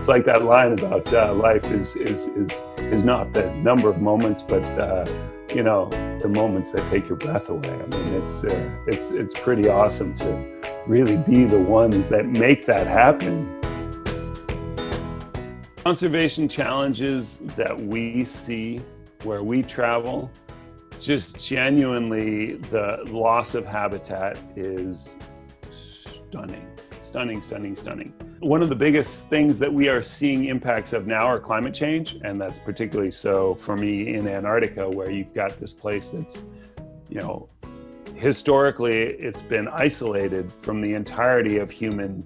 It's like that line about life is not the number of moments, but the moments that take your breath away. I mean, it's pretty awesome to really be the ones that make that happen. Conservation challenges that we see where we travel, just genuinely the loss of habitat is stunning. One of the biggest things that we are seeing impacts of now are climate change, and that's particularly so for me in Antarctica, where you've got this place that's, historically it's been isolated from the entirety of human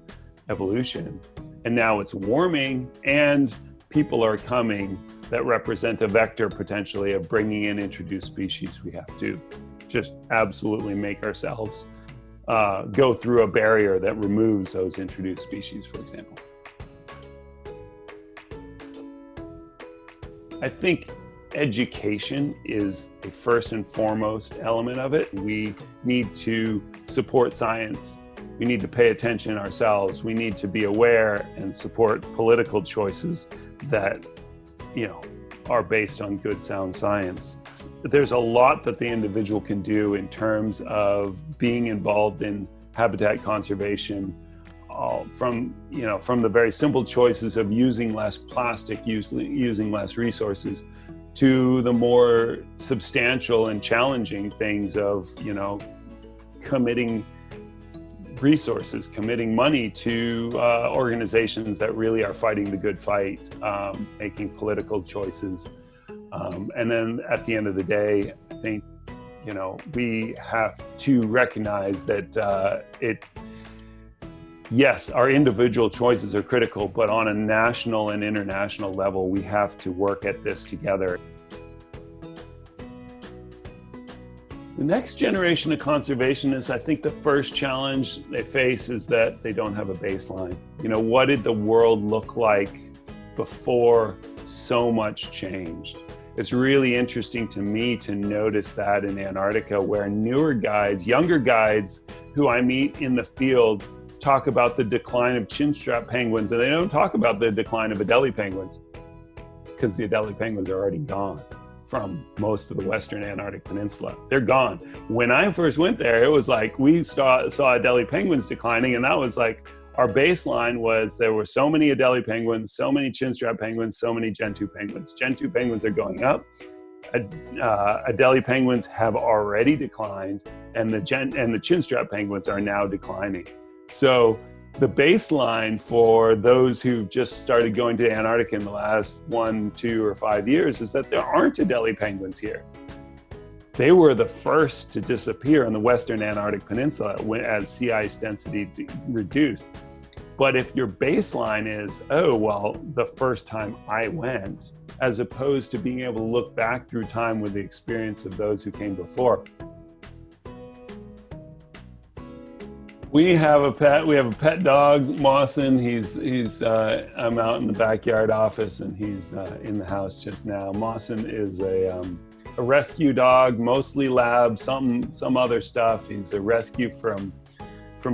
evolution, and now it's warming and people are coming that represent a vector potentially of bringing in introduced species. We have to just absolutely make ourselves go through a barrier that removes those introduced species, for example. I think education is the first and foremost element of it. We need to support science. We need to pay attention ourselves. We need to be aware and support political choices that, are based on good, sound science. There's a lot that the individual can do in terms of being involved in habitat conservation, from the very simple choices of using less plastic, using less resources, to the more substantial and challenging things of, committing resources, committing money to organizations that really are fighting the good fight, making political choices. And then at the end of the day, I think, we have to recognize that yes, our individual choices are critical, but on a national and international level, we have to work at this together. The next generation of conservationists, I think the first challenge they face is that they don't have a baseline. What did the world look like before so much changed? It's really interesting to me to notice that in Antarctica, where newer guides, younger guides who I meet in the field talk about the decline of chinstrap penguins, and they don't talk about the decline of Adelie penguins, because the Adelie penguins are already gone from most of the Western Antarctic Peninsula. They're gone. When I first went there, it was like we saw Adelie penguins declining, and that was like our baseline was there were so many Adelie penguins, so many chinstrap penguins, so many Gentoo penguins. Gentoo penguins are going up. Adelie penguins have already declined, and the chinstrap penguins are now declining. So the baseline for those who just started going to Antarctica in the last 1, 2, or 5 years is that there aren't Adelie penguins here. They were the first to disappear on the Western Antarctic Peninsula as sea ice density reduced. But if your baseline is, the first time I went, as opposed to being able to look back through time with the experience of those who came before. We have a pet dog, Lawson. I'm out in the backyard office and he's in the house just now. Lawson is a rescue dog, mostly lab, some other stuff. He's a rescue from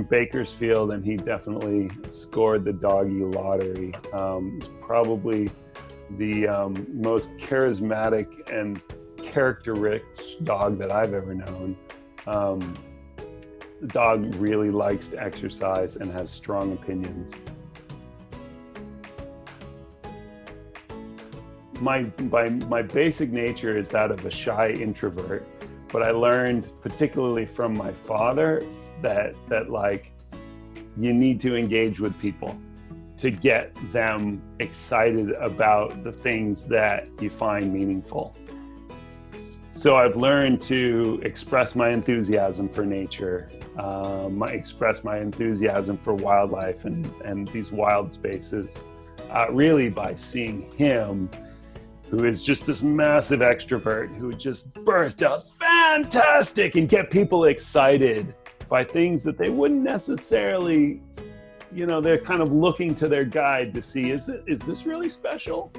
Bakersfield, and he definitely scored the doggy lottery. He's probably the most charismatic and character-rich dog that I've ever known. The dog really likes to exercise and has strong opinions. My basic nature is that of a shy introvert, but I learned particularly from my father that you need to engage with people to get them excited about the things that you find meaningful. So I've learned to express my enthusiasm for nature, express my enthusiasm for wildlife and these wild spaces, really by seeing him, who is just this massive extrovert who would just burst out fantastic and get people excited by things that they wouldn't necessarily, they're kind of looking to their guide to see, is this really special?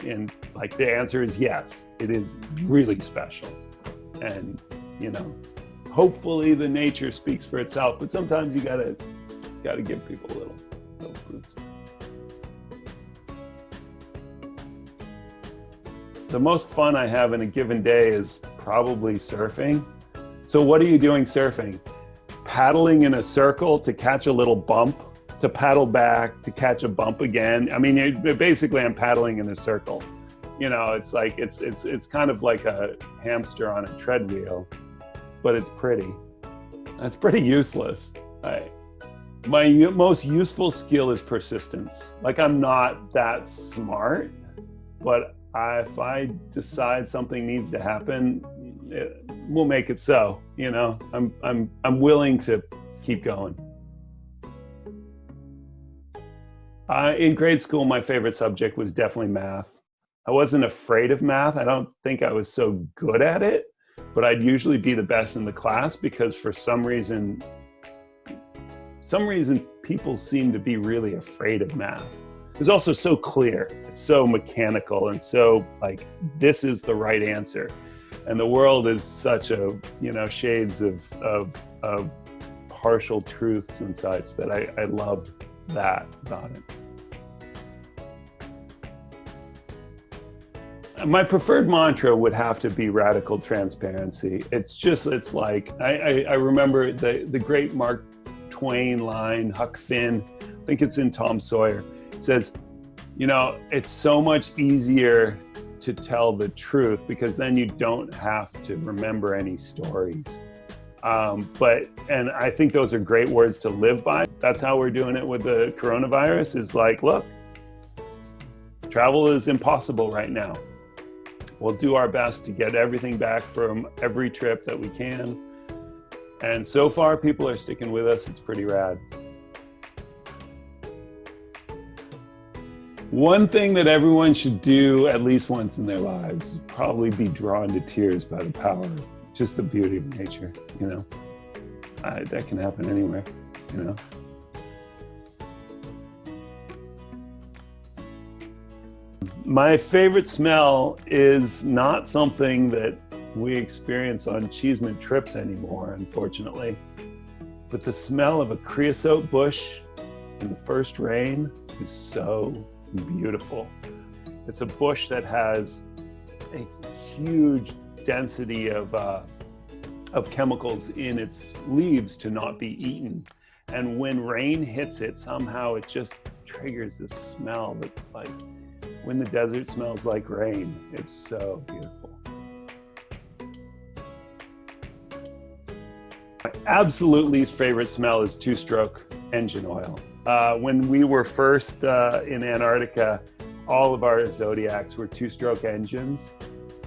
And the answer is yes, it is really special. And, hopefully the nature speaks for itself, but sometimes you gotta give people a little boost. the most fun I have in a given day is probably surfing. So what are you doing surfing? Paddling in a circle to catch a little bump, to paddle back, to catch a bump again. I mean, basically I'm paddling in a circle. You know, it's like, it's kind of like a hamster on a treadmill, but it's pretty. That's pretty useless. My most useful skill is persistence. Like, I'm not that smart, but if I decide something needs to happen, we'll make it so. You know, I'm willing to keep going. In grade school, my favorite subject was definitely math. I wasn't afraid of math. I don't think I was so good at it, but I'd usually be the best in the class because for some reason people seem to be really afraid of math. It's also so clear, it's so mechanical, and so like, this is the right answer. And the world is such a, you know, shades of partial truths and such that I love that about it. My preferred mantra would have to be radical transparency. It's like, I remember the great Mark Twain line, Huck Finn, I think it's in Tom Sawyer. It says, you know, it's so much easier to tell the truth because then you don't have to remember any stories. And I think those are great words to live by. That's how we're doing it with the coronavirus, is like, look, travel is impossible right now. We'll do our best to get everything back from every trip that we can. And so far, people are sticking with us. It's pretty rad. One thing that everyone should do at least once in their lives is probably be drawn to tears by the power, just the beauty of nature, you know. That can happen anywhere, you know. My favorite smell is not something that we experience on Cheeseman trips anymore, unfortunately, but the smell of a creosote bush in the first rain is so beautiful. It's a bush that has a huge density of chemicals in its leaves to not be eaten. And when rain hits it, somehow it just triggers this smell that's like when the desert smells like rain. It's so beautiful. My absolute least favorite smell is two-stroke engine oil. When we were first in Antarctica, all of our Zodiacs were two-stroke engines.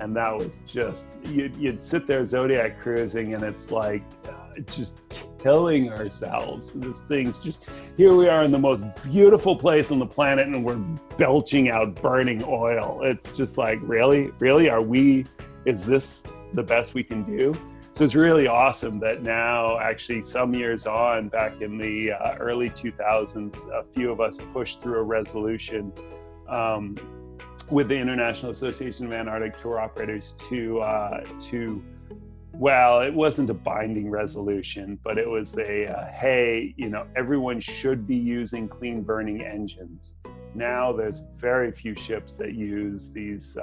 And that was just, you'd sit there Zodiac cruising and it's like just killing ourselves. This thing's just, here we are in the most beautiful place on the planet and we're belching out burning oil. It's just like, really? Is this the best we can do? So it's really awesome that now, actually some years on, back in the early 2000s, a few of us pushed through a resolution with the International Association of Antarctic Tour Operators well, it wasn't a binding resolution, but it was hey, you know, everyone should be using clean burning engines. Now there's very few ships that use these,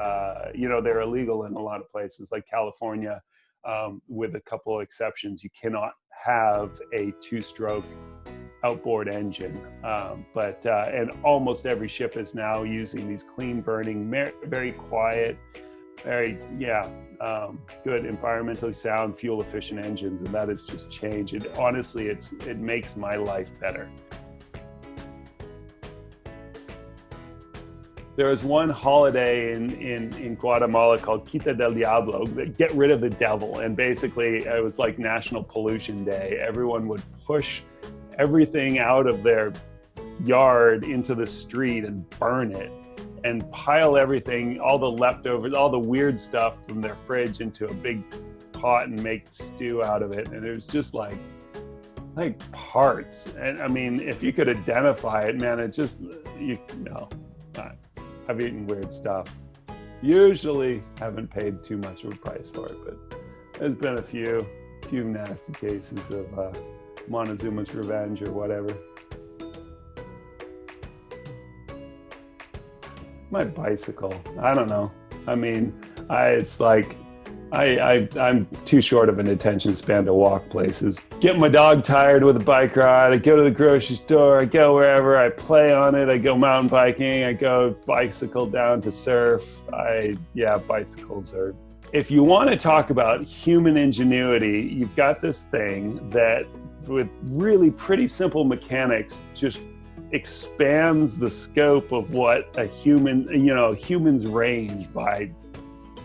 you know, they're illegal in a lot of places like California, with a couple of exceptions. You cannot have a two-stroke outboard engine, and almost every ship is now using these clean burning, very quiet, very good, environmentally sound, fuel efficient engines, and that has just changed. Honestly, it makes my life better. There was one holiday in Guatemala called Quita del Diablo, get rid of the devil, and basically it was like National Pollution Day. Everyone would push everything out of their yard into the street and burn it and pile everything, all the leftovers, all the weird stuff from their fridge into a big pot and make stew out of it. And it was just like parts. And I mean, if you could identify it, man, it just, I've eaten weird stuff. Usually haven't paid too much of a price for it, but there's been a few nasty cases of Montezuma's revenge or whatever. My bicycle, I don't know. I mean, it's like, I'm too short of an attention span to walk places. Get my dog tired with a bike ride. I go to the grocery store. I go wherever. I play on it. I go mountain biking. I go bicycle down to surf. Bicycles are... If you want to talk about human ingenuity, you've got this thing that with really pretty simple mechanics just expands the scope of what a human's range by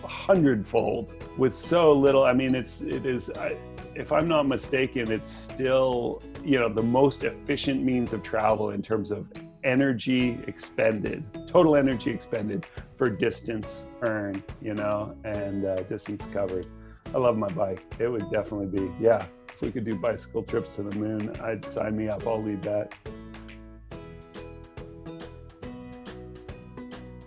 100-fold with so little. I mean, if I'm not mistaken, it's still, the most efficient means of travel in terms of energy expended, total energy expended for distance earned, and distance covered. I love my bike. It would definitely be, if we could do bicycle trips to the moon, I'd sign me up. I'll lead that.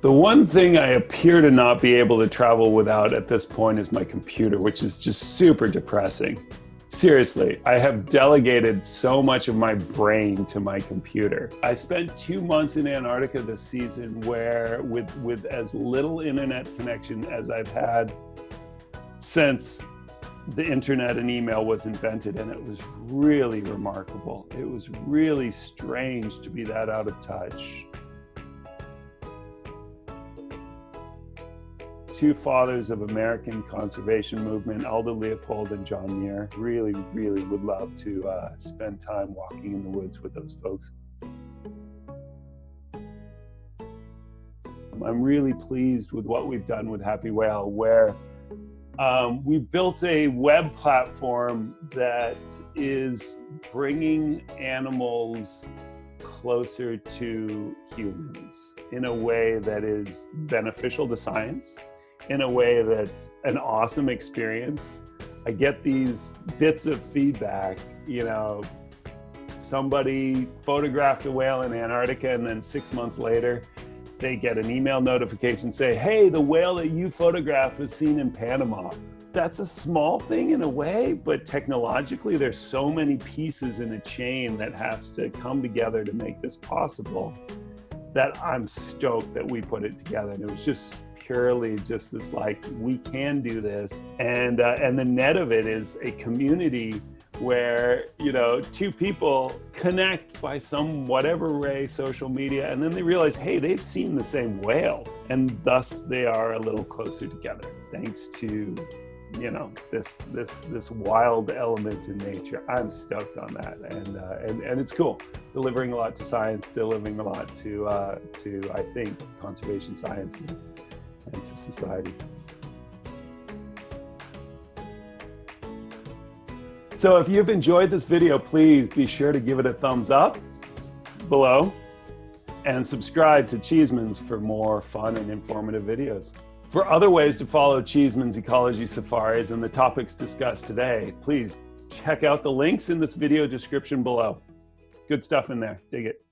The one thing I appear to not be able to travel without at this point is my computer, which is just super depressing. Seriously, I have delegated so much of my brain to my computer. I spent 2 months in Antarctica this season where with as little internet connection as I've had since the internet and email was invented, and it was really remarkable. It was really strange to be that out of touch. Two fathers of American conservation movement, Aldo Leopold and John Muir. Really, really would love to spend time walking in the woods with those folks. I'm really pleased with what we've done with Happywhale, where we've built a web platform that is bringing animals closer to humans in a way that is beneficial to science, in a way that's an awesome experience. I get these bits of feedback, somebody photographed a whale in Antarctica and then 6 months later, they get an email notification say, hey, the whale that you photographed was seen in Panama. That's a small thing in a way, but technologically there's so many pieces in a chain that has to come together to make this possible that I'm stoked that we put it together. And it was just purely just this, we can do this. And the net of it is a community where, two people connect by some whatever way, social media, and then they realize, hey, they've seen the same whale. And thus they are a little closer together, thanks to, this wild element in nature. I'm stoked on that. And it's cool. Delivering a lot to science, delivering a lot to I think, conservation science and to society. So if you've enjoyed this video, please be sure to give it a thumbs up below and subscribe to Cheesemans for more fun and informative videos. For other ways to follow Cheeseman's ecology safaris and the topics discussed today, please check out the links in this video description below. Good stuff in there. Dig it.